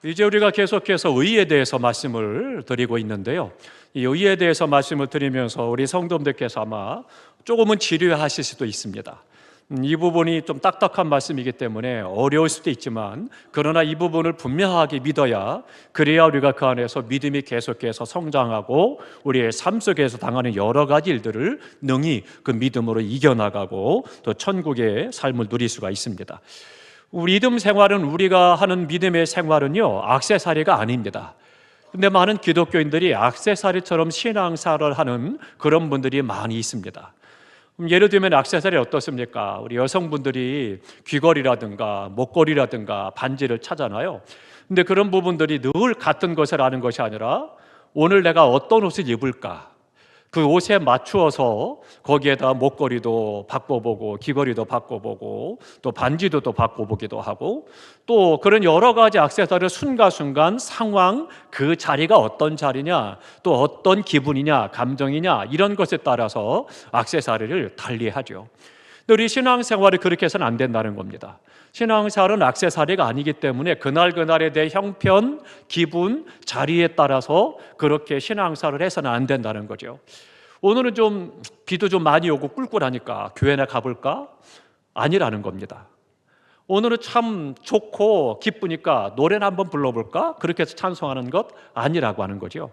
이제 우리가 계속해서 의에 대해서 말씀을 드리고 있는데요. 이 의에 대해서 말씀을 드리면서 우리 성도님들께서 아마 조금은 지루하실 수도 있습니다. 이 부분이 좀 딱딱한 말씀이기 때문에 어려울 수도 있지만, 그러나 이 부분을 분명하게 믿어야, 그래야 우리가 그 안에서 믿음이 계속해서 성장하고 우리의 삶 속에서 당하는 여러 가지 일들을 능히 그 믿음으로 이겨나가고 또 천국의 삶을 누릴 수가 있습니다. 우리 믿음 생활은, 우리가 하는 믿음의 생활은요, 액세서리가 아닙니다. 근데 많은 기독교인들이 액세서리처럼 신앙생활을 하는 그런 분들이 많이 있습니다. 예를 들면 액세서리 어떻습니까? 우리 여성분들이 귀걸이라든가 목걸이라든가 반지를 차잖아요. 근데 그런 부분들이 늘 같은 것을 아는 것이 아니라, 오늘 내가 어떤 옷을 입을까, 그 옷에 맞추어서 거기에다 목걸이도 바꿔보고 귀걸이도 바꿔보고 또 반지도 또 바꿔보기도 하고, 또 그런 여러 가지 액세서리를 순간순간 상황, 그 자리가 어떤 자리냐, 또 어떤 기분이냐, 감정이냐, 이런 것에 따라서 액세서리를 달리하죠. 근데 우리 신앙생활이 그렇게 해서는 안 된다는 겁니다. 신앙생활은 액세서리가 아니기 때문에 그날그날에 대해 형편, 기분, 자리에 따라서 그렇게 신앙생활을 해서는 안 된다는 거죠. 오늘은 좀 비도 좀 많이 오고 꿀꿀하니까 교회나 가볼까? 아니라는 겁니다. 오늘은 참 좋고 기쁘니까 노래나 한번 불러볼까? 그렇게 해서 찬송하는 것 아니라고 하는 거죠.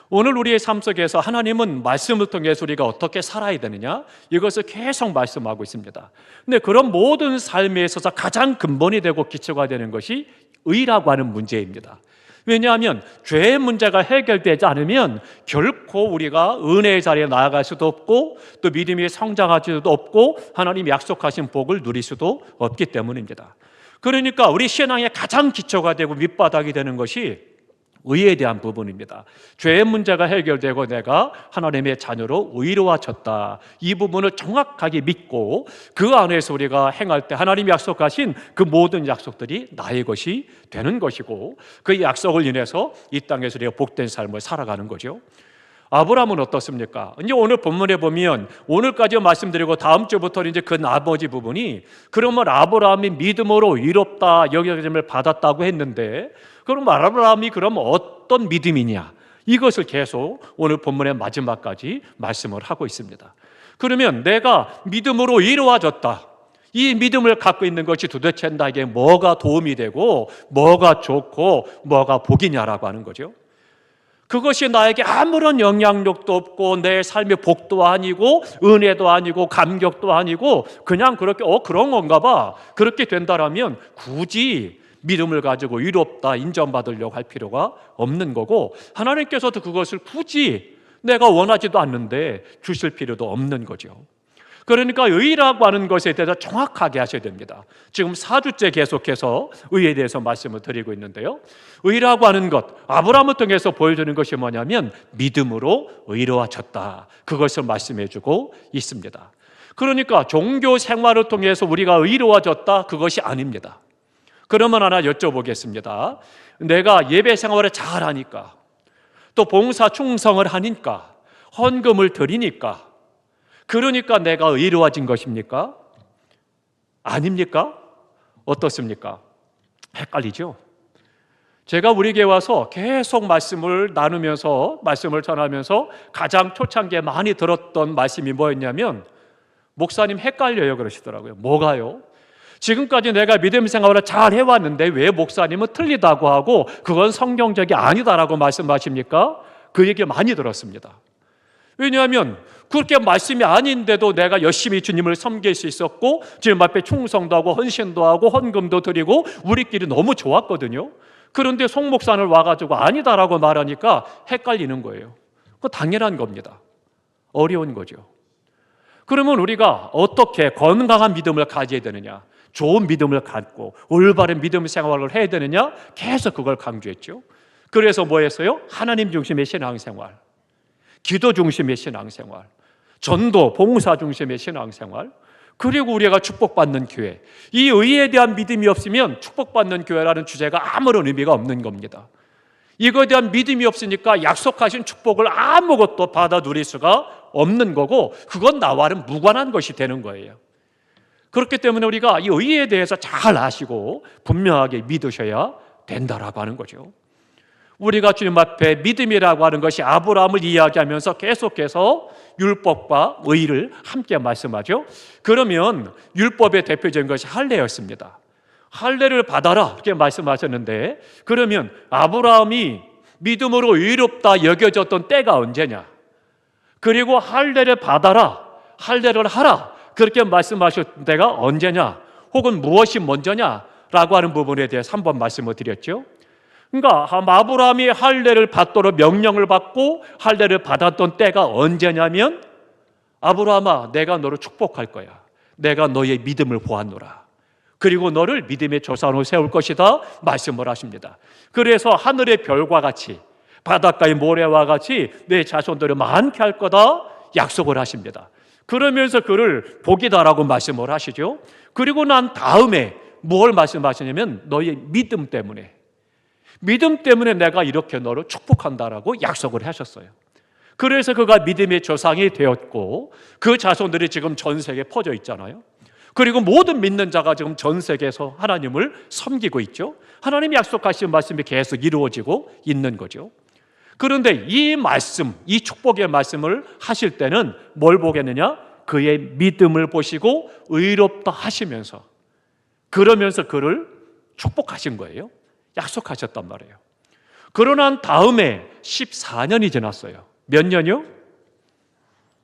오늘 우리의 삶 속에서 하나님은 말씀을 통해서 우리가 어떻게 살아야 되느냐, 이것을 계속 말씀하고 있습니다. 근데 그런 모든 삶에 있어서 가장 근본이 되고 기초가 되는 것이 의라고 하는 문제입니다. 왜냐하면 죄의 문제가 해결되지 않으면 결코 우리가 은혜의 자리에 나아갈 수도 없고, 또 믿음이 성장할 수도 없고, 하나님이 약속하신 복을 누릴 수도 없기 때문입니다. 그러니까 우리 신앙의 가장 기초가 되고 밑바닥이 되는 것이 의에 대한 부분입니다. 죄의 문제가 해결되고 내가 하나님의 자녀로 의로워졌다, 이 부분을 정확하게 믿고 그 안에서 우리가 행할 때 하나님이 약속하신 그 모든 약속들이 나의 것이 되는 것이고, 그 약속을 인해서 이 땅에서 우리가 복된 삶을 살아가는 거죠. 아브라함은 어떻습니까? 이제 오늘 본문에 보면, 오늘까지 말씀드리고 다음 주부터 이제 그 나머지 부분이, 그러면 아브라함이 믿음으로 의롭다 여겨짐을 받았다고 했는데, 그럼 아브라함이 그럼 어떤 믿음이냐, 이것을 계속 오늘 본문의 마지막까지 말씀을 하고 있습니다. 그러면 내가 믿음으로 의로워졌다, 이 믿음을 갖고 있는 것이 도대체 나에게 뭐가 도움이 되고 뭐가 좋고 뭐가 복이냐라고 하는 거죠. 그것이 나에게 아무런 영향력도 없고 내 삶의 복도 아니고 은혜도 아니고 감격도 아니고 그냥 그렇게 그런 건가 봐, 그렇게 된다라면 굳이 믿음을 가지고 의롭다 인정받으려고 할 필요가 없는 거고, 하나님께서도 그것을 굳이 내가 원하지도 않는데 주실 필요도 없는 거죠. 그러니까 의라고 하는 것에 대해서 정확하게 하셔야 됩니다. 지금 4주째 계속해서 의에 대해서 말씀을 드리고 있는데요, 의라고 하는 것, 아브라함을 통해서 보여주는 것이 뭐냐면 믿음으로 의로워졌다, 그것을 말씀해 주고 있습니다. 그러니까 종교 생활을 통해서 우리가 의로워졌다, 그것이 아닙니다. 그러면 하나 여쭤보겠습니다. 내가 예배 생활을 잘하니까, 또 봉사 충성을 하니까, 헌금을 드리니까, 그러니까 내가 의로워진 것입니까? 아닙니까? 어떻습니까? 헷갈리죠? 제가 우리 교회 와서 계속 말씀을 나누면서, 말씀을 전하면서 가장 초창기에 많이 들었던 말씀이 뭐였냐면, 목사님 헷갈려요 그러시더라고요. 뭐가요? 지금까지 내가 믿음 생활을 잘 해왔는데 왜 목사님은 틀리다고 하고 그건 성경적이 아니다라고 말씀하십니까? 그 얘기 많이 들었습니다. 왜냐하면 그렇게 말씀이 아닌데도 내가 열심히 주님을 섬길 수 있었고, 주님 앞에 충성도 하고 헌신도 하고 헌금도 드리고 우리끼리 너무 좋았거든요. 그런데 송 목사를 와가지고 아니다라고 말하니까 헷갈리는 거예요. 그거 당연한 겁니다. 어려운 거죠. 그러면 우리가 어떻게 건강한 믿음을 가져야 되느냐, 좋은 믿음을 갖고 올바른 믿음 생활을 해야 되느냐, 계속 그걸 강조했죠. 그래서 뭐 했어요? 하나님 중심의 신앙생활, 기도 중심의 신앙생활, 전도, 봉사 중심의 신앙생활, 그리고 우리가 축복받는 교회. 이 의에 대한 믿음이 없으면 축복받는 교회라는 주제가 아무런 의미가 없는 겁니다. 이거에 대한 믿음이 없으니까 약속하신 축복을 아무것도 받아 누릴 수가 없는 거고, 그건 나와는 무관한 것이 되는 거예요. 그렇기 때문에 우리가 이 의에 대해서 잘 아시고 분명하게 믿으셔야 된다라고 하는 거죠. 우리가 주님 앞에 믿음이라고 하는 것이 아브라함을 이야기하면서 계속해서 율법과 의를 함께 말씀하죠. 그러면 율법의 대표적인 것이 할례였습니다. 할례를 받아라 이렇게 말씀하셨는데, 그러면 아브라함이 믿음으로 의롭다 여겨졌던 때가 언제냐? 그리고 할례를 받아라, 할례를 하라 그렇게 말씀하셨던 때가 언제냐? 혹은 무엇이 먼저냐라고 하는 부분에 대해서 한번 말씀을 드렸죠. 그러니까 아브라함이 할례를 받도록 명령을 받고 할례를 받았던 때가 언제냐면, 아브라함아 내가 너를 축복할 거야, 내가 너의 믿음을 보았노라, 그리고 너를 믿음의 조상으로 세울 것이다 말씀을 하십니다. 그래서 하늘의 별과 같이 바닷가의 모래와 같이 내 자손들을 많게 할 거다 약속을 하십니다. 그러면서 그를 복이다라고 말씀을 하시죠. 그리고 난 다음에 뭘 말씀하시냐면 너의 믿음 때문에 내가 이렇게 너를 축복한다라고 약속을 하셨어요. 그래서 그가 믿음의 조상이 되었고 그 자손들이 지금 전 세계에 퍼져 있잖아요. 그리고 모든 믿는 자가 지금 전 세계에서 하나님을 섬기고 있죠. 하나님이 약속하신 말씀이 계속 이루어지고 있는 거죠. 그런데 이 말씀, 이 축복의 말씀을 하실 때는 뭘 보겠느냐? 그의 믿음을 보시고 의롭다 하시면서, 그러면서 그를 축복하신 거예요. 약속하셨단 말이에요. 그러난 다음에 14년이 지났어요. 몇 년이요?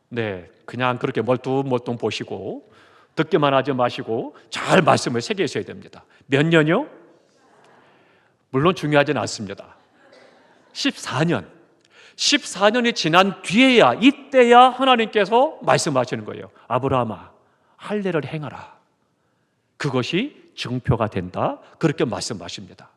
네, 그냥 그렇게 멀뚱멀뚱 보시고 듣기만 하지 마시고 잘 말씀을 새기셔야 됩니다. 몇 년이요? 물론 중요하진 않습니다. 14년이 지난 뒤에야, 이때야 하나님께서 말씀하시는 거예요. 아브라함아 할례를 행하라, 그것이 증표가 된다 그렇게 말씀하십니다.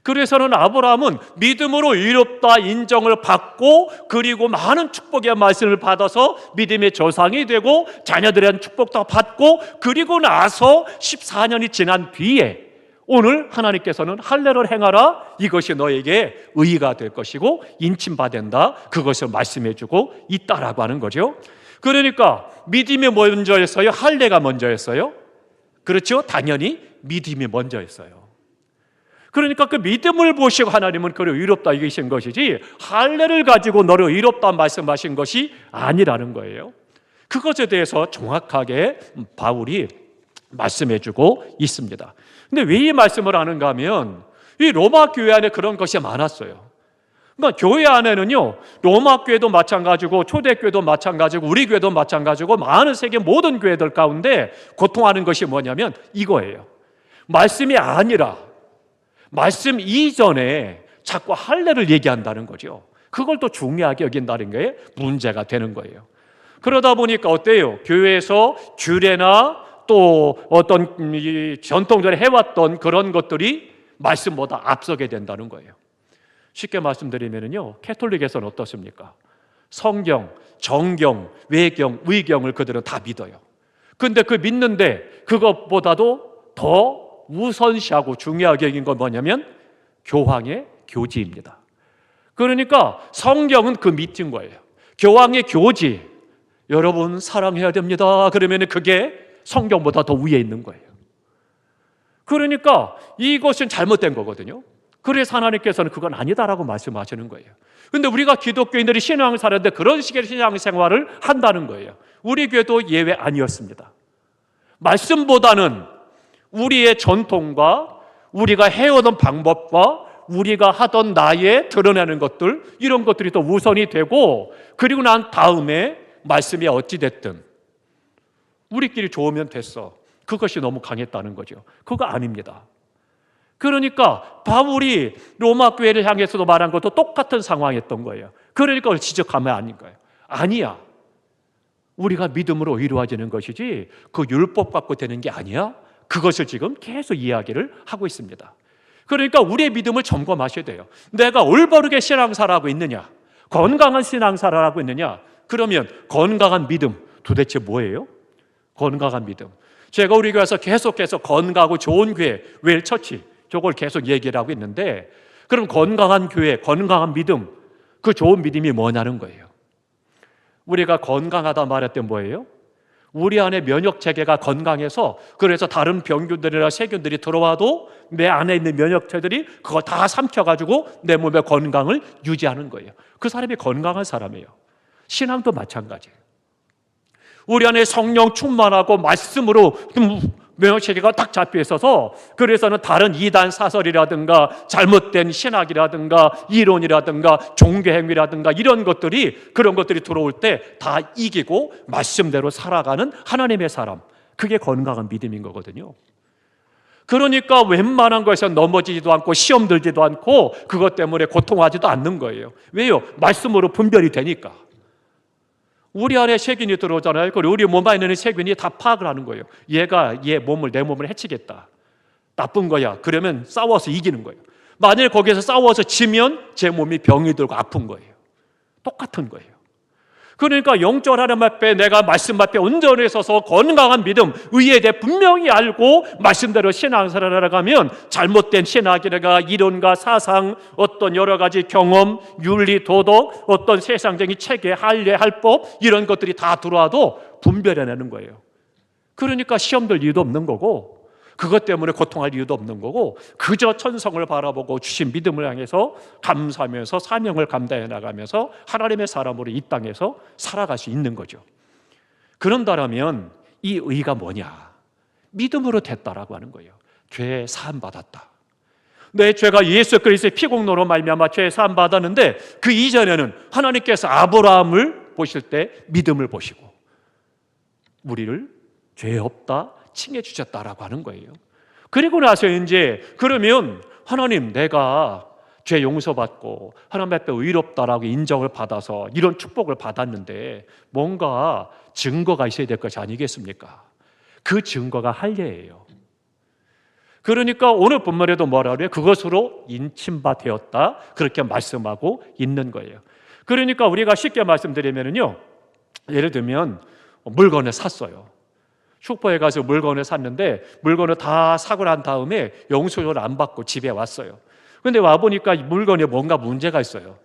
그래서는 아브라함은 믿음으로 의롭다 인정을 받고 그리고 많은 축복의 말씀을 받아서 믿음의 조상이 되고 자녀들의 축복도 받고, 그리고 나서 14년이 지난 뒤에 오늘 하나님께서는 할례를 행하라, 이것이 너에게 의의가 될 것이고 인침받는다 그것을 말씀해 주고 있다라고 하는 거죠. 그러니까 믿음이 먼저였어요? 할례가 먼저였어요? 그렇죠? 당연히 믿음이 먼저였어요. 그러니까 그 믿음을 보시고 하나님은 그를 의롭다 이기신 것이지 할례를 가지고 너를 의롭다 말씀하신 것이 아니라는 거예요. 그것에 대해서 정확하게 바울이 말씀해 주고 있습니다. 근데 왜 이 말씀을 하는가 하면 이 로마 교회 안에 그런 것이 많았어요. 그러니까 교회 안에는요, 로마 교회도 마찬가지고 초대교회도 마찬가지고 우리 교회도 마찬가지고 많은 세계 모든 교회들 가운데 고통하는 것이 뭐냐면 이거예요. 말씀이 아니라 말씀 이전에 자꾸 할례를 얘기한다는 거죠. 그걸 또 중요하게 여긴다는 게 문제가 되는 거예요. 그러다 보니까 어때요? 교회에서 규례나 또 어떤 전통적으로 해왔던 그런 것들이 말씀보다 앞서게 된다는 거예요. 쉽게 말씀드리면요, 캐톨릭에서는 어떻습니까? 성경, 정경, 외경, 의경을 그들은 다 믿어요. 근데 그 믿는데 그것보다도 더 우선시하고 중요하게 여긴 건 뭐냐면 교황의 교지입니다. 그러니까 성경은 그 밑인 거예요. 교황의 교지, 여러분 사랑해야 됩니다. 그러면 그게 성경보다 더 위에 있는 거예요. 그러니까 이것은 잘못된 거거든요. 그래서 하나님께서는 그건 아니다라고 말씀하시는 거예요. 그런데 우리가 기독교인들이 신앙생활하는데 그런 식의 신앙생활을 한다는 거예요. 우리 교회도 예외 아니었습니다. 말씀보다는 우리의 전통과 우리가 해오던 방법과 우리가 하던 나에 드러내는 것들, 이런 것들이 더 우선이 되고, 그리고 난 다음에 말씀이 어찌됐든 우리끼리 좋으면 됐어, 그것이 너무 강했다는 거죠. 그거 아닙니다. 그러니까 바울이 로마 교회를 향해서도 말한 것도 똑같은 상황이었던 거예요. 그러니까 그걸 지적하면 아닌 거예요. 아니야, 우리가 믿음으로 이루어지는 것이지 그 율법 갖고 되는 게 아니야. 그것을 지금 계속 이야기를 하고 있습니다. 그러니까 우리의 믿음을 점검하셔야 돼요. 내가 올바르게 신앙생활하고 있느냐, 건강한 신앙생활을 하고 있느냐. 그러면 건강한 믿음 도대체 뭐예요? 건강한 믿음, 제가 우리 교회에서 계속해서 건강하고 좋은 교회, 웰처치, 저걸 계속 얘기를 하고 있는데, 그럼 건강한 교회, 건강한 믿음, 그 좋은 믿음이 뭐냐는 거예요. 우리가 건강하다 말할 때 뭐예요? 우리 안에 면역 체계가 건강해서 그래서 다른 병균들이나 세균들이 들어와도 내 안에 있는 면역체들이 그걸 다 삼켜가지고 내 몸의 건강을 유지하는 거예요. 그 사람이 건강한 사람이에요. 신앙도 마찬가지예요. 우리 안에 성령 충만하고 말씀으로 면역체계가 딱 잡혀 있어서 그래서는 다른 이단 사설이라든가 잘못된 신학이라든가 이론이라든가 종교행위라든가 이런 것들이 그런 것들이 들어올 때 다 이기고 말씀대로 살아가는 하나님의 사람, 그게 건강한 믿음인 거거든요. 그러니까 웬만한 것에 넘어지지도 않고 시험 들지도 않고 그것 때문에 고통하지도 않는 거예요. 왜요? 말씀으로 분별이 되니까. 우리 안에 세균이 들어오잖아요. 그리고 우리 몸 안에 있는 세균이 다 파악을 하는 거예요. 얘가 내 몸을 해치겠다, 나쁜 거야. 그러면 싸워서 이기는 거예요. 만일 거기서 싸워서 지면 제 몸이 병이 들고 아픈 거예요. 똑같은 거예요. 그러니까 영적 하나님 앞에 내가 말씀 앞에 온전히 서서 건강한 믿음, 의에 대해 분명히 알고 말씀대로 신앙생활을 하려면 잘못된 신학이나 이론과 사상, 어떤 여러 가지 경험, 윤리, 도덕, 어떤 세상적인 체계, 할례, 할법 이런 것들이 다 들어와도 분별해내는 거예요. 그러니까 시험 들 이유도 없는 거고 그것 때문에 고통할 이유도 없는 거고 그저 천성을 바라보고 주신 믿음을 향해서 감사하면서 사명을 감당해 나가면서 하나님의 사람으로 이 땅에서 살아갈 수 있는 거죠. 그런다면 이 의가 뭐냐? 믿음으로 됐다라고 하는 거예요. 죄 사함 받았다. 내 죄가 예수 그리스도의 피공로로 말미암아 죄 사함 받았는데 그 이전에는 하나님께서 아브라함을 보실 때 믿음을 보시고 우리를 죄 없다 칭해 주셨다라고 하는 거예요. 그리고 나서 이제 그러면 하나님 내가 죄 용서받고 하나님 앞에 의롭다라고 인정을 받아서 이런 축복을 받았는데 뭔가 증거가 있어야 될 것이 아니겠습니까? 그 증거가 할례예요. 그러니까 오늘 본문에도 뭐라 그래요? 그것으로 인침바 되었다 그렇게 말씀하고 있는 거예요. 그러니까 우리가 쉽게 말씀드리면요, 예를 들면 물건을 샀어요. 슈퍼에 가서 물건을 샀는데 물건을 다 사고 난 다음에 영수증을 안 받고 집에 왔어요. 근데 와보니까 물건에 뭔가 문제가 있어요.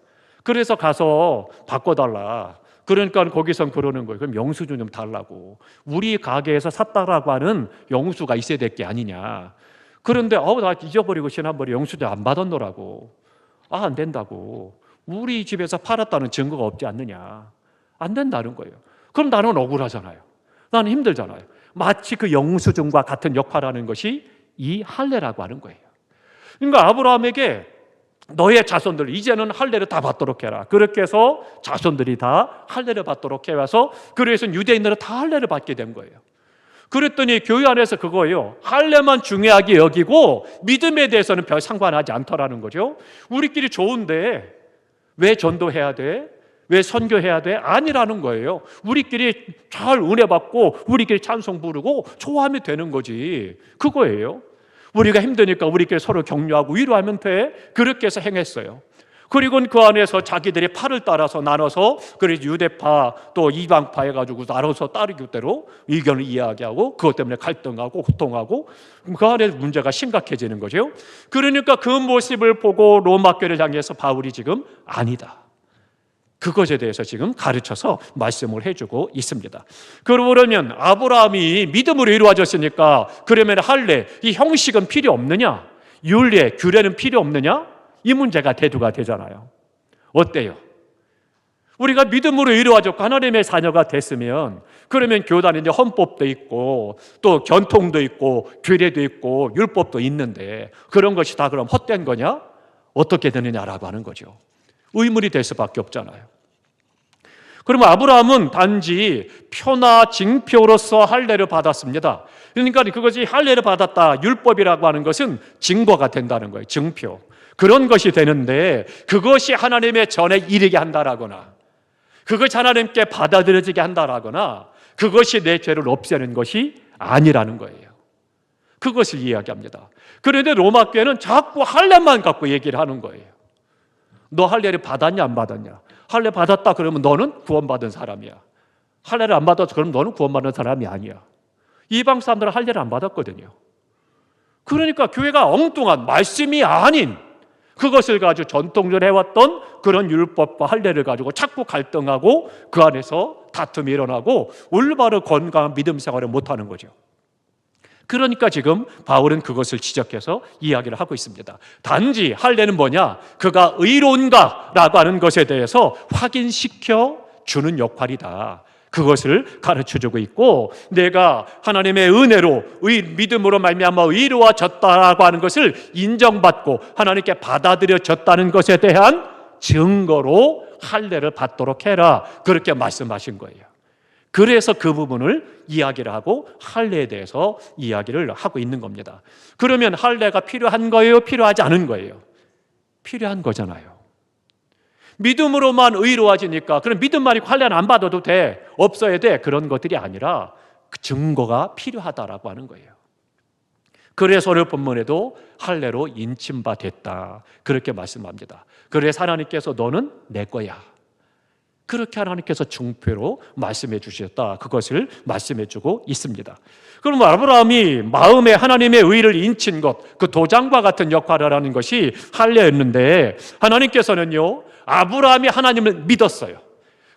그래서 가서 바꿔달라. 그러니까 거기선 그러는 거예요. 그럼 영수증 좀 달라고. 우리 가게에서 샀다라고 하는 영수가 있어야 될 게 아니냐. 그런데 나 잊어버리고 지난번에 영수증 안 받았노라고. 안 된다고. 우리 집에서 팔았다는 증거가 없지 않느냐. 안 된다는 거예요. 그럼 나는 억울하잖아요. 나는 힘들잖아요. 마치 그 영수증과 같은 역할을 하는 것이 이 할례라고 하는 거예요. 그러니까 아브라함에게 너의 자손들 이제는 할례를 다 받도록 해라. 그렇게 해서 자손들이 다 할례를 받도록 해와서 그래서 유대인들은 다 할례를 받게 된 거예요. 그랬더니 교회 안에서 그거예요. 할례만 중요하게 여기고 믿음에 대해서는 별 상관하지 않더라는 거죠. 우리끼리 좋은데 왜 전도해야 돼? 왜 선교해야 돼? 아니라는 거예요. 우리끼리 잘 은혜 받고 우리끼리 찬송 부르고 좋아하면 되는 거지. 그거예요. 우리가 힘드니까 우리끼리 서로 격려하고 위로하면 돼. 그렇게 해서 행했어요. 그리고 그 안에서 자기들이 파를 따라서 나눠서 그래서 유대파 또 이방파 해가지고 나눠서 따르기대로 의견을 이야기하고 그것 때문에 갈등하고 고통하고 그 안에 문제가 심각해지는 거죠. 그러니까 그 모습을 보고 로마 교회를 향해서 바울이 지금 아니다, 그것에 대해서 지금 가르쳐서 말씀을 해주고 있습니다. 그러면 아브라함이 믿음으로 이루어졌으니까 그러면 할례, 이 형식은 필요 없느냐? 율례, 규례는 필요 없느냐? 이 문제가 대두가 되잖아요. 어때요? 우리가 믿음으로 이루어졌고 하나님의 자녀가 됐으면 그러면 교단에 이제 헌법도 있고 또 견통도 있고 규례도 있고 율법도 있는데 그런 것이 다 그럼 헛된 거냐? 어떻게 되느냐라고 하는 거죠. 의문이 될 수밖에 없잖아요. 그러면 아브라함은 단지 표나 징표로서 할례를 받았습니다. 그러니까 그것이 할례를 받았다, 율법이라고 하는 것은 증거가 된다는 거예요. 증표. 그런 것이 되는데 그것이 하나님의 전에 이르게 한다라거나 그것이 하나님께 받아들여지게 한다라거나 그것이 내 죄를 없애는 것이 아니라는 거예요. 그것을 이야기합니다. 그런데 로마 교회는 자꾸 할례만 갖고 얘기를 하는 거예요. 너 할례를 받았냐 안 받았냐? 할례 받았다 그러면 너는 구원받은 사람이야. 할례를 안 받았어 그러면 너는 구원받은 사람이 아니야. 이방 사람들은 할례를 안 받았거든요. 그러니까 교회가 엉뚱한 말씀이 아닌 그것을 가지고 전통적으로 해왔던 그런 율법과 할례를 가지고 자꾸 갈등하고 그 안에서 다툼이 일어나고 올바른 건강한 믿음 생활을 못하는 거죠. 그러니까 지금 바울은 그것을 지적해서 이야기를 하고 있습니다. 단지 할례는 뭐냐? 그가 의로운가라고 하는 것에 대해서 확인시켜 주는 역할이다. 그것을 가르쳐주고 있고, 내가 하나님의 은혜로 믿음으로 말미암아 의로워졌다라고 하는 것을 인정받고 하나님께 받아들여졌다는 것에 대한 증거로 할례를 받도록 해라, 그렇게 말씀하신 거예요. 그래서 그 부분을 이야기를 하고 할례에 대해서 이야기를 하고 있는 겁니다. 그러면 할례가 필요한 거예요? 필요하지 않은 거예요? 필요한 거잖아요. 믿음으로만 의로워지니까 그럼 믿음만 있고 할례는 안 받아도 돼, 없어야 돼, 그런 것들이 아니라 그 증거가 필요하다라고 하는 거예요. 그래서 오늘 본문에도 할례로 인침바 됐다, 그렇게 말씀합니다. 그래서 하나님께서 너는 내 거야, 그렇게 하나님께서 중표로 말씀해 주셨다, 그것을 말씀해 주고 있습니다. 그럼 아브라함이 마음에 하나님의 의를 인친 것, 그 도장과 같은 역할을 하는 것이 할례였는데, 하나님께서는요 아브라함이 하나님을 믿었어요.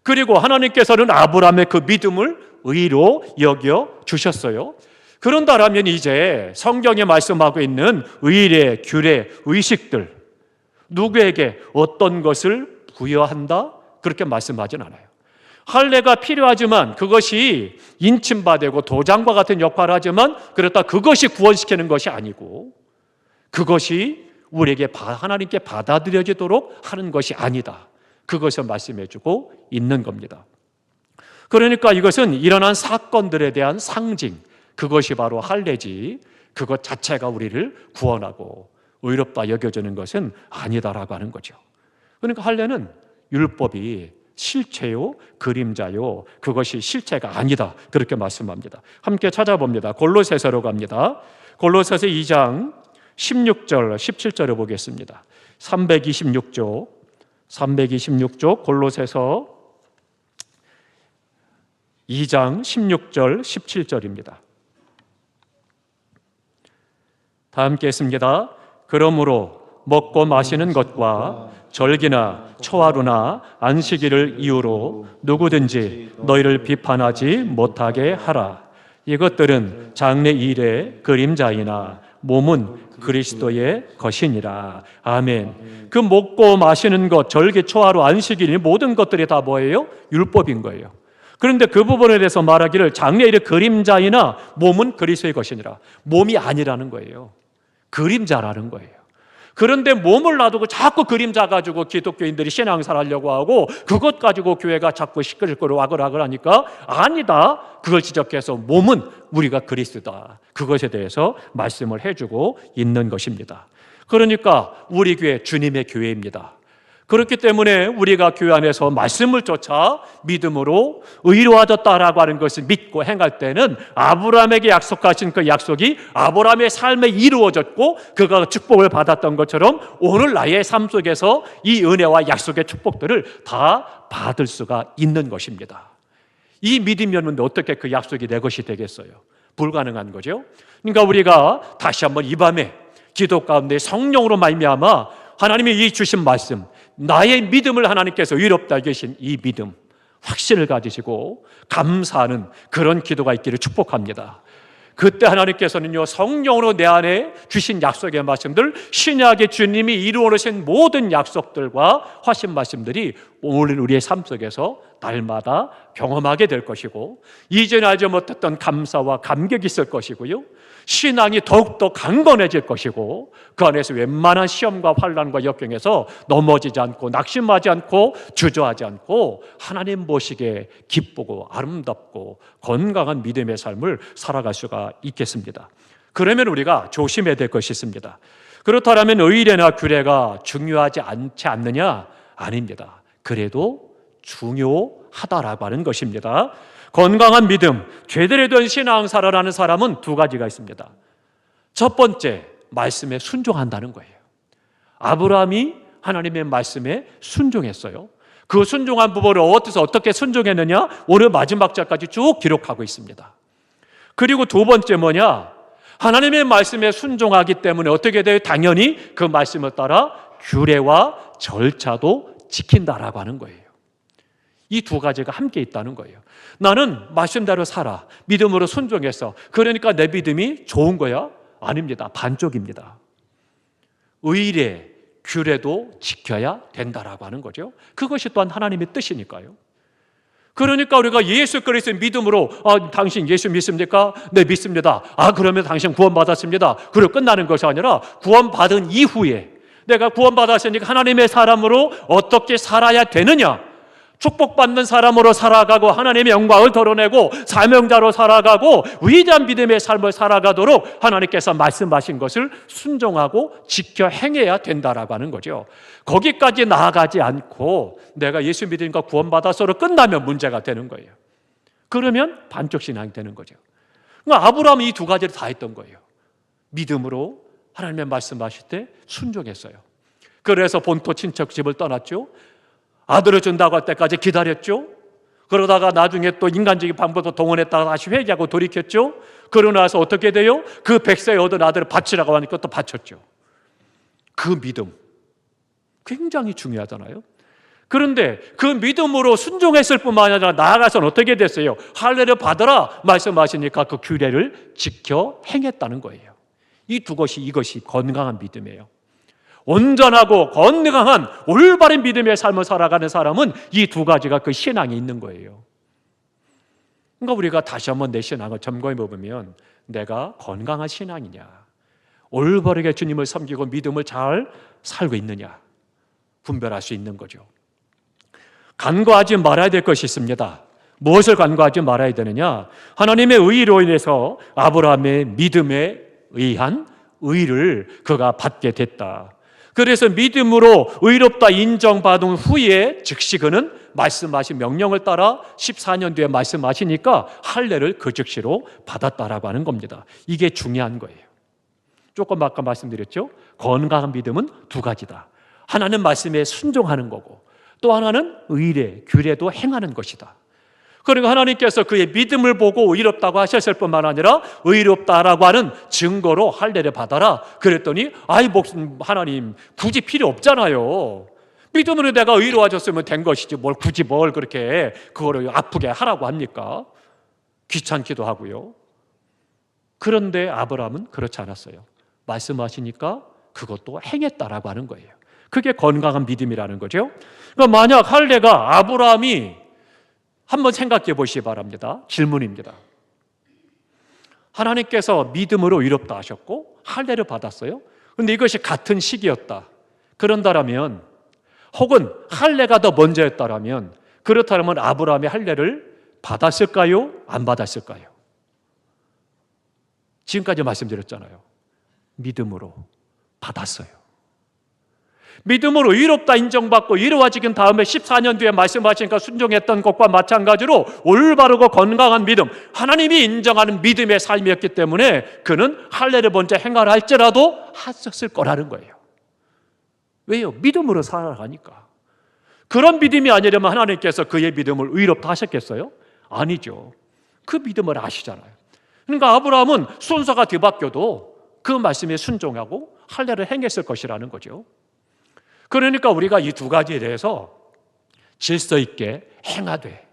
그리고 하나님께서는 아브라함의 그 믿음을 의로 여겨 주셨어요. 그런다면 이제 성경에 말씀하고 있는 의례, 규례, 의식들, 누구에게 어떤 것을 부여한다? 그렇게 말씀하진 않아요. 할례가 필요하지만 그것이 인침받고 도장과 같은 역할을 하지만 그렇다 그것이 구원시키는 것이 아니고, 그것이 우리에게 하나님께 받아들여지도록 하는 것이 아니다, 그것을 말씀해주고 있는 겁니다. 그러니까 이것은 일어난 사건들에 대한 상징, 그것이 바로 할례지, 그것 자체가 우리를 구원하고 의롭다 여겨주는 것은 아니다라고 하는 거죠. 그러니까 할례는 율법이 실체요, 그림자요, 그것이 실체가 아니다, 그렇게 말씀합니다. 함께 찾아봅니다. 골로새서로 갑니다. 골로새서 2장 16절, 17절을 보겠습니다. 326쪽 골로새서 2장 16절, 17절입니다. 다 함께 했습니다. 그러므로 먹고 마시는 것과 절기나 초하루나 안식일을 이유로 누구든지 너희를 비판하지 못하게 하라. 이것들은 장래일의 그림자이나 몸은 그리스도의 것이니라. 아멘. 그 먹고 마시는 것, 절기, 초하루, 안식일, 모든 것들이 다 뭐예요? 율법인 거예요. 그런데 그 부분에 대해서 말하기를 장래일의 그림자이나 몸은 그리스도의 것이니라. 몸이 아니라는 거예요. 그림자라는 거예요. 그런데 몸을 놔두고 자꾸 그림자 가지고 기독교인들이 신앙생활 하려고 하고, 그것 가지고 교회가 자꾸 시끌시끌 와글와글 하니까 아니다, 그걸 지적해서 몸은 우리가 그리스도다, 그것에 대해서 말씀을 해주고 있는 것입니다. 그러니까 우리 교회 주님의 교회입니다. 그렇기 때문에 우리가 교회 안에서 말씀을 쫓아 믿음으로 의로워졌다라고 하는 것을 믿고 행할 때는 아브라함에게 약속하신 그 약속이 아브라함의 삶에 이루어졌고, 그가 축복을 받았던 것처럼 오늘 나의 삶 속에서 이 은혜와 약속의 축복들을 다 받을 수가 있는 것입니다. 이 믿음이 없는데 어떻게 그 약속이 내 것이 되겠어요? 불가능한 거죠. 그러니까 우리가 다시 한번 이 밤에 기도 가운데 성령으로 말미암아 하나님이 이 주신 말씀, 나의 믿음을 하나님께서 의롭다 여기신 이 믿음, 확신을 가지시고 감사하는 그런 기도가 있기를 축복합니다. 그때 하나님께서는요 성령으로 내 안에 주신 약속의 말씀들, 신약의 주님이 이루어 놓으신 모든 약속들과 하신 말씀들이 오늘 우리의 삶 속에서 날마다 경험하게 될 것이고, 이전에 알지 못했던 감사와 감격이 있을 것이고요, 신앙이 더욱더 강건해질 것이고, 그 안에서 웬만한 시험과 환난과 역경에서 넘어지지 않고 낙심하지 않고 주저하지 않고 하나님 보시기에 기쁘고 아름답고 건강한 믿음의 삶을 살아갈 수가 있겠습니다. 그러면 우리가 조심해야 될 것이 있습니다. 그렇다면 의례나 규례가 중요하지 않지 않느냐? 아닙니다. 그래도 중요하다라고 하는 것입니다. 건강한 믿음, 제대로 된 신앙생활을 하는 사람은 두 가지가 있습니다. 첫 번째, 말씀에 순종한다는 거예요. 아브라함이 하나님의 말씀에 순종했어요. 그 순종한 부분을 어떻게 순종했느냐? 오늘 마지막 절까지 쭉 기록하고 있습니다. 그리고 두 번째 뭐냐? 하나님의 말씀에 순종하기 때문에 어떻게 돼요? 당연히 그 말씀을 따라 규례와 절차도 지킨다라고 하는 거예요. 이 두 가지가 함께 있다는 거예요. 나는 말씀대로 살아. 믿음으로 순종해서. 그러니까 내 믿음이 좋은 거야? 아닙니다. 반쪽입니다. 의례, 규례도 지켜야 된다라고 하는 거죠. 그것이 또한 하나님의 뜻이니까요. 그러니까 우리가 예수 그리스도의 믿음으로 당신 예수 믿습니까? 네, 믿습니다. 그러면 당신 구원받았습니다. 그리고 끝나는 것이 아니라 구원받은 이후에 내가 구원받았으니까 하나님의 사람으로 어떻게 살아야 되느냐? 축복받는 사람으로 살아가고 하나님의 영광을 드러내고 사명자로 살아가고 위대한 믿음의 삶을 살아가도록 하나님께서 말씀하신 것을 순종하고 지켜 행해야 된다라고 하는 거죠. 거기까지 나아가지 않고 내가 예수 믿으니까 구원받아서로 끝나면 문제가 되는 거예요. 그러면 반쪽 신앙이 되는 거죠. 그러니까 아브라함이 이 두 가지를 다 했던 거예요. 믿음으로 하나님의 말씀하실 때 순종했어요. 그래서 본토 친척 집을 떠났죠. 아들을 준다고 할 때까지 기다렸죠. 그러다가 나중에 또 인간적인 방법도 동원했다가 다시 회개하고 돌이켰죠. 그러고 나서 어떻게 돼요? 그 100세에 얻은 아들을 바치라고 하니까 또 바쳤죠. 그 믿음 굉장히 중요하잖아요. 그런데 그 믿음으로 순종했을 뿐만 아니라 나아가서는 어떻게 됐어요? 할례를 받으라 말씀하시니까 그 규례를 지켜 행했다는 거예요. 이것이 건강한 믿음이에요. 온전하고 건강한 올바른 믿음의 삶을 살아가는 사람은 이 두 가지가 그 신앙이 있는 거예요. 그러니까 우리가 다시 한번 내 신앙을 점검해 보면 내가 건강한 신앙이냐, 올바르게 주님을 섬기고 믿음을 잘 살고 있느냐 분별할 수 있는 거죠. 간과하지 말아야 될 것이 있습니다. 무엇을 간과하지 말아야 되느냐? 하나님의 의로 인해서 아브라함의 믿음에 의한 의를 그가 받게 됐다. 그래서 믿음으로 의롭다 인정받은 후에 즉시 그는 말씀하신 명령을 따라 14년 뒤에 말씀하시니까 할례를 그 즉시로 받았다라고 하는 겁니다. 이게 중요한 거예요. 조금 아까 말씀드렸죠? 건강한 믿음은 두 가지다. 하나는 말씀에 순종하는 거고 또 하나는 의례, 규례도 행하는 것이다. 그러니까 하나님께서 그의 믿음을 보고 의롭다고 하셨을 뿐만 아니라 의롭다라고 하는 증거로 할례를 받아라 그랬더니 하나님 굳이 필요 없잖아요. 믿음으로 내가 의로워졌으면 된 것이지 굳이 그렇게 그거를 아프게 하라고 합니까? 귀찮기도 하고요. 그런데 아브라함은 그렇지 않았어요. 말씀하시니까 그것도 행했다라고 하는 거예요. 그게 건강한 믿음이라는 거죠. 그러니까 만약 할례가 아브라함이 한번 생각해 보시기 바랍니다. 질문입니다. 하나님께서 믿음으로 의롭다 하셨고 할례를 받았어요. 그런데 이것이 같은 시기였다. 그런다면 혹은 할례가 더 먼저였다면 그렇다면 아브라함이 할례를 받았을까요? 안 받았을까요? 지금까지 말씀드렸잖아요. 믿음으로 받았어요. 믿음으로 의롭다 인정받고 이루어지긴 다음에 14년 뒤에 말씀하시니까 순종했던 것과 마찬가지로 올바르고 건강한 믿음, 하나님이 인정하는 믿음의 삶이었기 때문에 그는 할례를 먼저 행하라 할지라도 하셨을 거라는 거예요. 왜요? 믿음으로 살아가니까. 그런 믿음이 아니려면 하나님께서 그의 믿음을 의롭다 하셨겠어요? 아니죠. 그 믿음을 아시잖아요. 그러니까 아브라함은 순서가 뒤바뀌어도 그 말씀에 순종하고 할례를 행했을 것이라는 거죠. 그러니까 우리가 이 두 가지에 대해서 질서 있게 행하되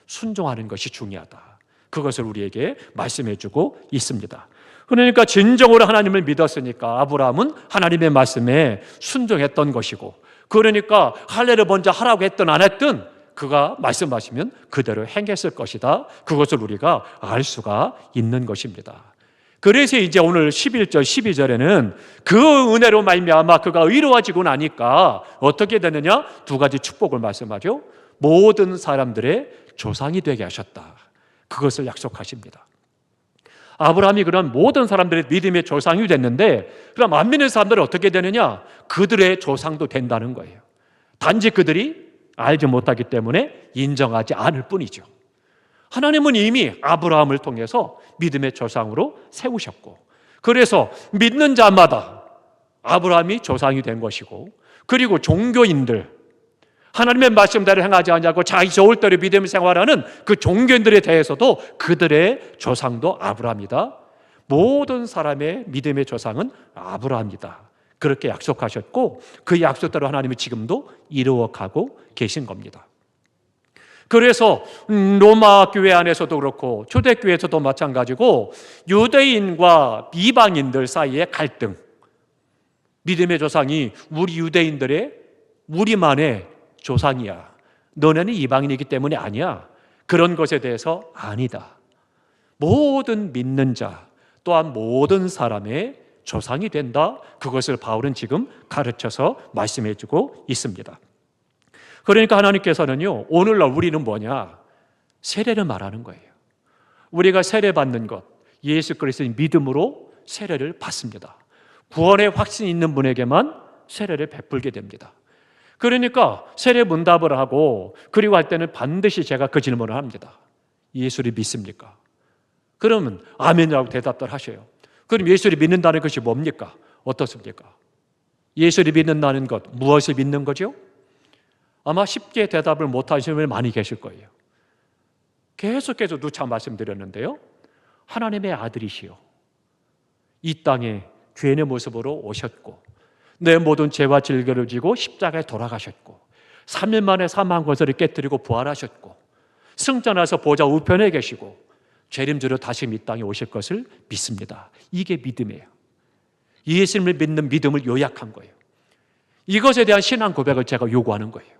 순종하는 것이 중요하다. 그것을 우리에게 말씀해 주고 있습니다. 그러니까 진정으로 하나님을 믿었으니까 아브라함은 하나님의 말씀에 순종했던 것이고, 그러니까 할례를 먼저 하라고 했든 안 했든 그가 말씀하시면 그대로 행했을 것이다. 그것을 우리가 알 수가 있는 것입니다. 그래서 이제 오늘 11절, 12절에는 그 은혜로 말미암아 그가 의로워지고 나니까 어떻게 되느냐? 두 가지 축복을 말씀하죠. 모든 사람들의 조상이 되게 하셨다. 그것을 약속하십니다. 아브라함이 그런 모든 사람들의 믿음의 조상이 됐는데, 그럼 안 믿는 사람들은 어떻게 되느냐? 그들의 조상도 된다는 거예요. 단지 그들이 알지 못하기 때문에 인정하지 않을 뿐이죠. 하나님은 이미 아브라함을 통해서 믿음의 조상으로 세우셨고, 그래서 믿는 자마다 아브라함이 조상이 된 것이고, 그리고 종교인들, 하나님의 말씀대로 행하지 않냐고 자기 좋을 대로 믿음을 생활하는 그 종교인들에 대해서도 그들의 조상도 아브라함이다. 모든 사람의 믿음의 조상은 아브라함이다. 그렇게 약속하셨고 그 약속대로 하나님이 지금도 이루어가고 계신 겁니다. 그래서 로마 교회 안에서도 그렇고 초대교회에서도 마찬가지고 유대인과 이방인들 사이의 갈등, 믿음의 조상이 우리 유대인들의 우리만의 조상이야, 너네는 이방인이기 때문에 아니야, 그런 것에 대해서 아니다. 모든 믿는 자 또한 모든 사람의 조상이 된다. 그것을 바울은 지금 가르쳐서 말씀해 주고 있습니다. 그러니까 하나님께서는요, 오늘날 우리는 뭐냐? 세례를 말하는 거예요. 우리가 세례받는 것, 예수 그리스도의 믿음으로 세례를 받습니다. 구원의 확신이 있는 분에게만 세례를 베풀게 됩니다. 그러니까 세례 문답을 하고 그리고 할 때는 반드시 제가 그 질문을 합니다. 예수를 믿습니까? 그러면 아멘이라고 대답들 하셔요. 그럼 예수를 믿는다는 것이 뭡니까? 어떻습니까? 예수를 믿는다는 것, 무엇을 믿는 거죠? 아마 쉽게 대답을 못하시는 분이 많이 계실 거예요. 계속해서 누차 말씀드렸는데요, 하나님의 아들이시요, 이 땅에 죄인의 모습으로 오셨고 내 모든 죄와 질거를 지고 십자가에 돌아가셨고 3일 만에 사망 권세를 깨뜨리고 부활하셨고 승천하서 보좌 우편에 계시고 죄림주로 다시 이 땅에 오실 것을 믿습니다. 이게 믿음이에요. 예수님을 믿는 믿음을 요약한 거예요. 이것에 대한 신앙 고백을 제가 요구하는 거예요.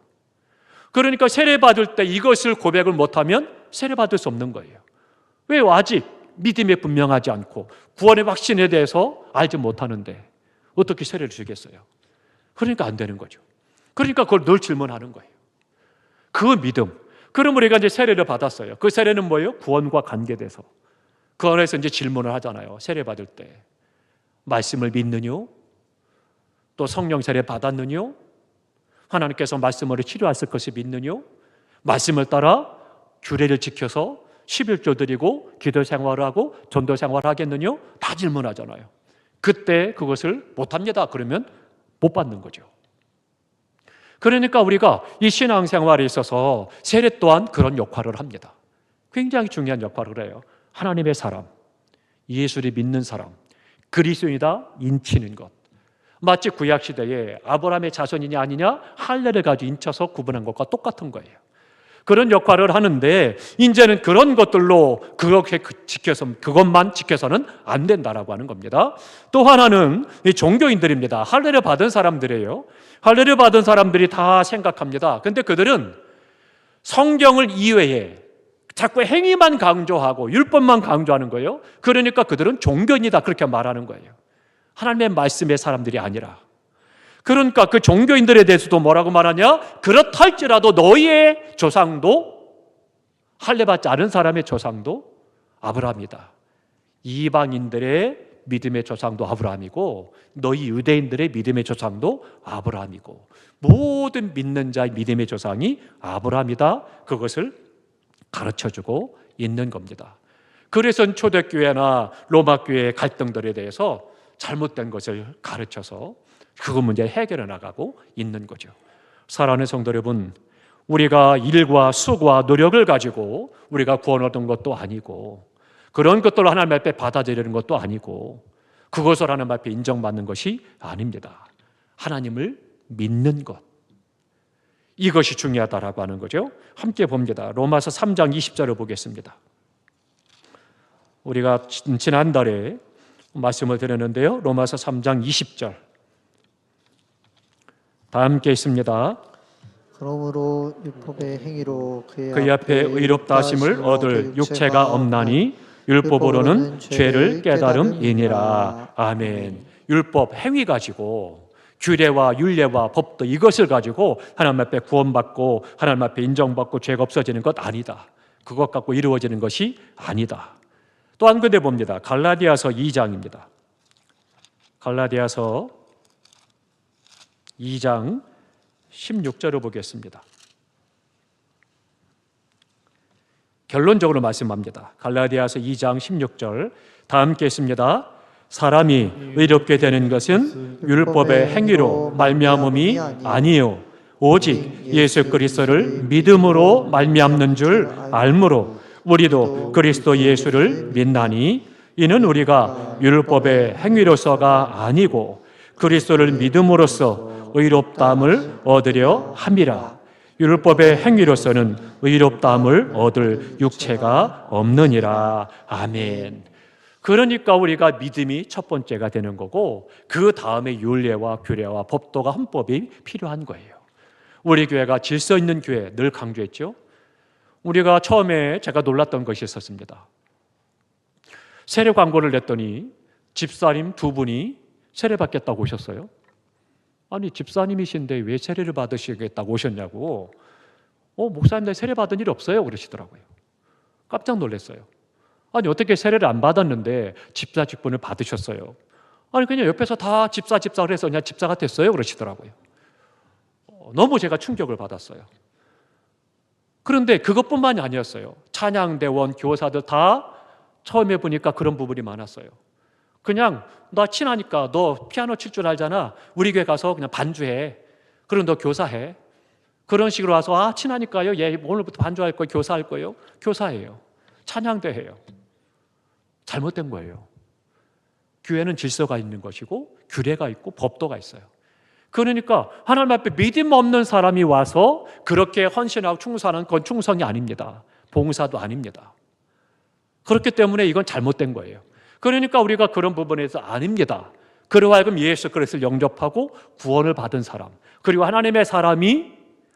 그러니까 세례받을 때 이것을 고백을 못하면 세례받을 수 없는 거예요. 왜 아직 믿음에 분명하지 않고 구원의 확신에 대해서 알지 못하는데 어떻게 세례를 주겠어요? 그러니까 안 되는 거죠. 그러니까 그걸 늘 질문하는 거예요. 그 믿음. 그럼 우리가 이제 세례를 받았어요. 그 세례는 뭐예요? 구원과 관계돼서. 그 안에서 이제 질문을 하잖아요. 세례 받을 때 말씀을 믿느뇨? 또 성령 세례 받았느뇨? 하나님께서 말씀으로 치료하실 것을 믿느뇨? 말씀을 따라 규례를 지켜서 11조 드리고 기도 생활을 하고 전도 생활을 하겠느뇨? 다 질문하잖아요. 그때 그것을 못합니다. 그러면 못 받는 거죠. 그러니까 우리가 이 신앙생활에 있어서 세례 또한 그런 역할을 합니다. 굉장히 중요한 역할을 해요. 하나님의 사람, 예수를 믿는 사람, 그리스도인이다 인치는 것. 마치 구약시대에 아브라함의 자손이냐 아니냐 할례를 가지고 인쳐서 구분한 것과 똑같은 거예요. 그런 역할을 하는데 이제는 그런 것들로 그것만 지켜서는 안 된다라고 하는 겁니다. 또 하나는 이 종교인들입니다. 할례를 받은 사람들이에요. 할례를 받은 사람들이 다 생각합니다. 근데 그들은 성경을 이외에 자꾸 행위만 강조하고 율법만 강조하는 거예요. 그러니까 그들은 종교인이다 그렇게 말하는 거예요. 하나님의 말씀의 사람들이 아니라. 그러니까 그 종교인들에 대해서도 뭐라고 말하냐? 그렇다 할지라도 너희의 조상도 할례받지 않은 사람의 조상도 아브라함이다. 이방인들의 믿음의 조상도 아브라함이고 너희 유대인들의 믿음의 조상도 아브라함이고 모든 믿는 자의 믿음의 조상이 아브라함이다. 그것을 가르쳐주고 있는 겁니다. 그래서 초대교회나 로마교회의 갈등들에 대해서 잘못된 것을 가르쳐서 그 문제 해결해 나가고 있는 거죠. 사랑하는 성도 여러분, 우리가 일과 수고와 노력을 가지고 우리가 구원 얻은 것도 아니고 그런 것들을 하나님 앞에 받아들이는 것도 아니고 그것을 하나님 앞에 인정받는 것이 아닙니다. 하나님을 믿는 것, 이것이 중요하다라고 하는 거죠. 함께 봅니다. 로마서 3장 20절을 보겠습니다. 우리가 지난달에 말씀을 드렸는데요, 로마서 3장 20절 다 함께 있습니다. 그러므로 율법의 행위로 그의 앞에 의롭다 하심을 얻을 육체가 없나니 율법으로는 죄를 깨달음이니라. 아멘. 율법 행위 가지고 규례와 율례와 법도 이것을 가지고 하나님 앞에 구원받고 하나님 앞에 인정받고 죄가 없어지는 것 아니다. 그것 갖고 이루어지는 것이 아니다. 또 한 군데 봅니다. 갈라디아서 2장입니다. 갈라디아서 2장 16절을 보겠습니다. 결론적으로 말씀합니다. 갈라디아서 2장 16절 다 함께 있습니다. 사람이 의롭게 되는 것은 율법의 행위로 말미암음이 아니요 오직 예수 그리스도를 믿음으로 말미암는 줄 알므로 우리도 그리스도 예수를 믿나니 이는 우리가 율법의 행위로서가 아니고 그리스도를 믿음으로써 의롭다함을 얻으려 함이라. 율법의 행위로서는 의롭다함을 얻을 육체가 없느니라. 아멘. 그러니까 우리가 믿음이 첫 번째가 되는 거고, 그 다음에 율례와 규례와 법도가 헌법이 필요한 거예요. 우리 교회가 질서 있는 교회 늘 강조했죠. 우리가 처음에 제가 놀랐던 것이 있었습니다. 세례 광고를 냈더니 집사님 두 분이 세례 받겠다고 오셨어요. 아니, 집사님이신데 왜 세례를 받으시겠다고 오셨냐고. 목사님, 세례 받은 일 없어요 그러시더라고요. 깜짝 놀랐어요. 아니, 어떻게 세례를 안 받았는데 집사 직분을 받으셨어요? 아니, 그냥 옆에서 다 집사 그래서 그냥 집사가 됐어요 그러시더라고요. 너무 제가 충격을 받았어요. 그런데 그것뿐만이 아니었어요. 찬양대원, 교사들 다 처음에 보니까 그런 부분이 많았어요. 그냥 나 친하니까 너 피아노 칠 줄 알잖아. 우리 교회 가서 그냥 반주해. 그럼 너 교사해. 그런 식으로 와서 친하니까요. 얘 오늘부터 반주할 거예요. 교사할 거예요. 교사예요. 찬양대 해요. 잘못된 거예요. 교회는 질서가 있는 것이고 규례가 있고 법도가 있어요. 그러니까 하나님 앞에 믿음 없는 사람이 와서 그렇게 헌신하고 충성하는 건 충성이 아닙니다. 봉사도 아닙니다. 그렇기 때문에 이건 잘못된 거예요. 그러니까 우리가 그런 부분에서 아닙니다. 그로 하여금 예수 그리스도를 영접하고 구원을 받은 사람, 그리고 하나님의 사람이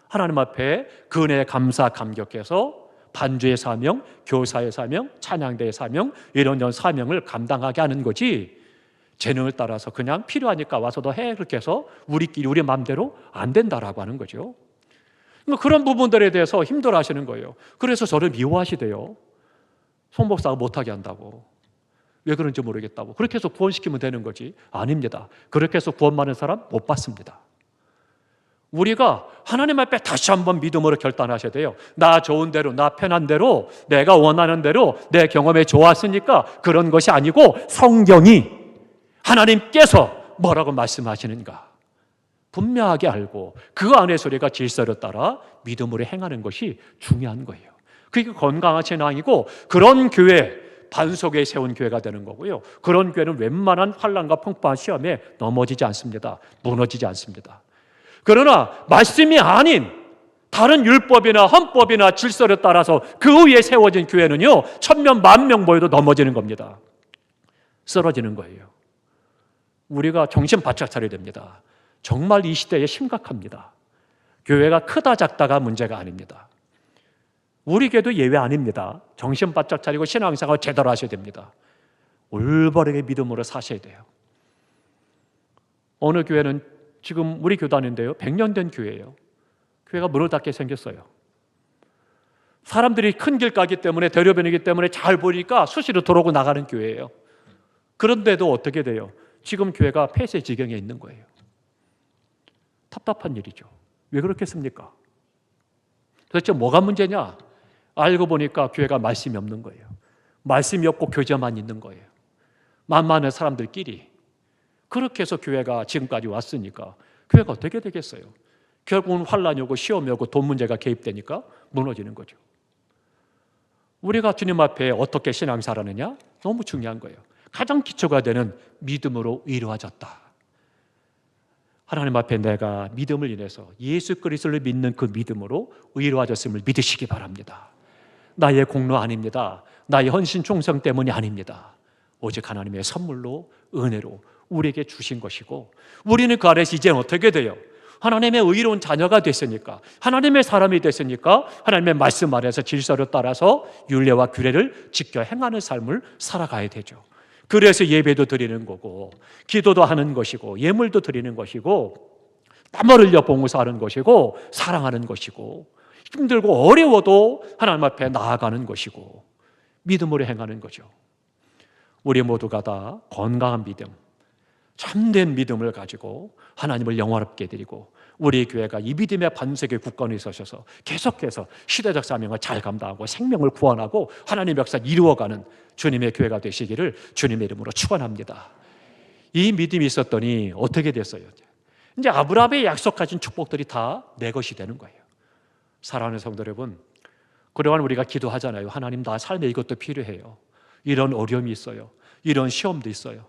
하나님 앞에 그 은혜에 감사 감격해서 반주의 사명, 교사의 사명, 찬양대의 사명, 이런 사명을 감당하게 하는 거지, 재능을 따라서 그냥 필요하니까 와서 너 해 그렇게 해서 우리끼리 우리 마음대로 안 된다라고 하는 거죠. 그런 부분들에 대해서 힘들어 하시는 거예요. 그래서 저를 미워하시대요. 송 목사가 못하게 한다고. 왜 그런지 모르겠다고. 그렇게 해서 구원시키면 되는 거지. 아닙니다. 그렇게 해서 구원 받는 사람 못 받습니다. 우리가 하나님 앞에 다시 한번 믿음으로 결단하셔야 돼요. 나 좋은 대로, 나 편한 대로, 내가 원하는 대로, 내 경험에 좋았으니까 그런 것이 아니고, 성경이 하나님께서 뭐라고 말씀하시는가 분명하게 알고 그 안에서 우리가 질서를 따라 믿음으로 행하는 것이 중요한 거예요. 그게 건강한 신앙이고, 그런 교회, 반석에 세운 교회가 되는 거고요. 그런 교회는 웬만한 환난과 풍파한 시험에 넘어지지 않습니다. 무너지지 않습니다. 그러나 말씀이 아닌 다른 율법이나 헌법이나 질서를 따라서 그 위에 세워진 교회는요, 1000명, 10,000명 모여도 넘어지는 겁니다. 쓰러지는 거예요. 우리가 정신 바짝 차려야 됩니다. 정말 이 시대에 심각합니다. 교회가 크다 작다가 문제가 아닙니다. 우리 교회도 예외 아닙니다. 정신 바짝 차리고 신앙생활 제대로 하셔야 됩니다. 올바르게 믿음으로 사셔야 돼요. 어느 교회는 지금 우리 교단인데요, 100년 된 교회예요. 교회가 문을 닫게 생겼어요. 사람들이 큰 길 가기 때문에, 대로변이기 때문에 잘 보니까 수시로 들어오고 나가는 교회예요. 그런데도 어떻게 돼요? 지금 교회가 폐쇄 지경에 있는 거예요. 답답한 일이죠. 왜 그렇겠습니까? 도대체 뭐가 문제냐? 알고 보니까 교회가 말씀이 없는 거예요. 말씀이 없고 교제만 있는 거예요. 만만한 사람들끼리. 그렇게 해서 교회가 지금까지 왔으니까 교회가 어떻게 되겠어요? 결국은 환란이 오고 시험이 오고 돈 문제가 개입되니까 무너지는 거죠. 우리가 주님 앞에 어떻게 신앙생활하느냐? 너무 중요한 거예요. 가장 기초가 되는 믿음으로 의로워졌다. 하나님 앞에 내가 믿음을 인해서 예수 그리스도를 믿는 그 믿음으로 의로워졌음을 믿으시기 바랍니다. 나의 공로 아닙니다. 나의 헌신 충성 때문이 아닙니다. 오직 하나님의 선물로, 은혜로 우리에게 주신 것이고, 우리는 그 아래서 이제는 어떻게 돼요? 하나님의 의로운 자녀가 됐으니까, 하나님의 사람이 됐으니까 하나님의 말씀 아래서 질서를 따라서 율례와 규례를 지켜 행하는 삶을 살아가야 되죠. 그래서 예배도 드리는 거고, 기도도 하는 것이고, 예물도 드리는 것이고, 땀을 흘려 봉사하는 것이고, 사랑하는 것이고, 힘들고 어려워도 하나님 앞에 나아가는 것이고, 믿음으로 행하는 거죠. 우리 모두가 다 건강한 믿음, 참된 믿음을 가지고 하나님을 영화롭게 드리고, 우리 교회가 이 믿음의 반석의 굳건히 서셔서 계속해서 시대적 사명을 잘 감당하고 생명을 구원하고 하나님의 역사를 이루어가는 주님의 교회가 되시기를 주님의 이름으로 축원합니다. 이 믿음이 있었더니 어떻게 됐어요? 이제 아브라함의 약속하신 축복들이 다 내 것이 되는 거예요. 사랑하는 성도 여러분, 그동안 우리가 기도하잖아요. 하나님, 나 삶에 이것도 필요해요. 이런 어려움이 있어요. 이런 시험도 있어요.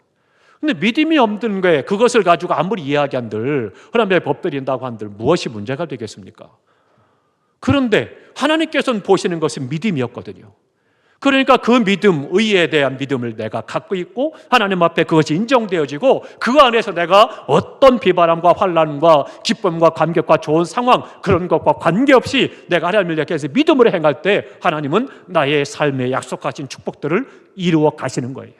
근데 믿음이 없는 거에 그것을 가지고 아무리 이야기한들, 하나님의 법 드린다고 한들 무엇이 문제가 되겠습니까? 그런데 하나님께서는 보시는 것은 믿음이었거든요. 그러니까 그 믿음, 의에 대한 믿음을 내가 갖고 있고 하나님 앞에 그것이 인정되어지고 그 안에서 내가 어떤 비바람과 환난과 기쁨과 감격과 좋은 상황 그런 것과 관계없이 내가 하나님을 향해서 믿음으로 행할 때 하나님은 나의 삶에 약속하신 축복들을 이루어 가시는 거예요.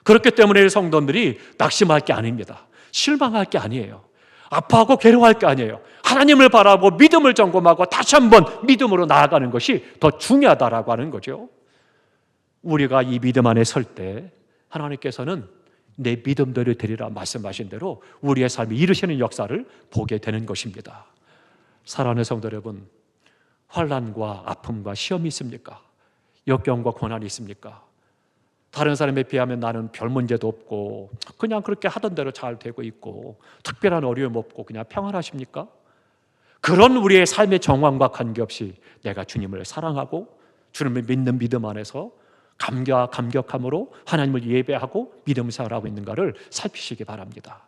그렇기 때문에 성도들이 낙심할 게 아닙니다. 실망할 게 아니에요. 아파하고 괴로워할 게 아니에요. 하나님을 바라보고 믿음을 점검하고 다시 한번 믿음으로 나아가는 것이 더 중요하다라고 하는 거죠. 우리가 이 믿음 안에 설 때 하나님께서는 내 믿음대로 되리라 말씀하신 대로 우리의 삶에 이루시는 역사를 보게 되는 것입니다. 사랑하는 성도 여러분, 환난과 아픔과 시험이 있습니까? 역경과 고난이 있습니까? 다른 사람에 비하면 나는 별 문제도 없고 그냥 그렇게 하던 대로 잘 되고 있고 특별한 어려움 없고 그냥 평안하십니까? 그런 우리의 삶의 정황과 관계없이 내가 주님을 사랑하고 주님을 믿는 믿음 안에서 감격함으로 하나님을 예배하고 믿음 생활하고 있는가를 살피시기 바랍니다.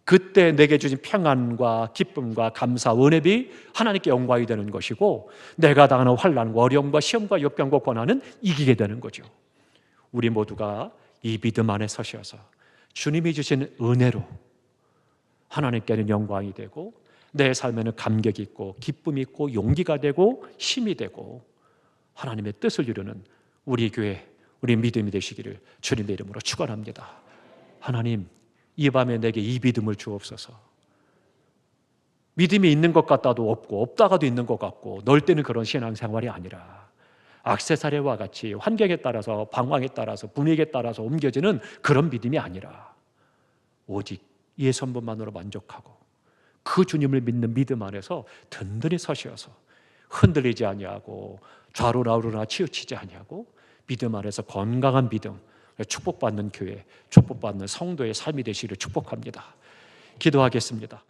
그때 내게 주신 평안과 기쁨과 감사, 은혜비 하나님께 영광이 되는 것이고 내가 당하는 환난과 어려움과 시험과 역경과 고난은 이기게 되는 거죠. 우리 모두가 이 믿음 안에 서셔서 주님이 주신 은혜로 하나님께는 영광이 되고 내 삶에는 감격이 있고 기쁨이 있고 용기가 되고 힘이 되고 하나님의 뜻을 이루는 우리 교회, 우리 믿음이 되시기를 주님의 이름으로 축원합니다. 하나님, 이 밤에 내게 이 믿음을 주옵소서. 믿음이 있는 것 같다도 없고 없다가도 있는 것 같고 널 때는 그런 신앙생활이 아니라 악세사리와 같이 환경에 따라서 방황에 따라서 분위기에 따라서 옮겨지는 그런 믿음이 아니라 오직 예수 한 분만으로 만족하고 그 주님을 믿는 믿음 안에서 든든히 서셔서 흔들리지 아니하고 좌로나 우로나 치우치지 아니하고 믿음 안에서 건강한 믿음, 축복받는 교회, 축복받는 성도의 삶이 되시기를 축복합니다. 기도하겠습니다.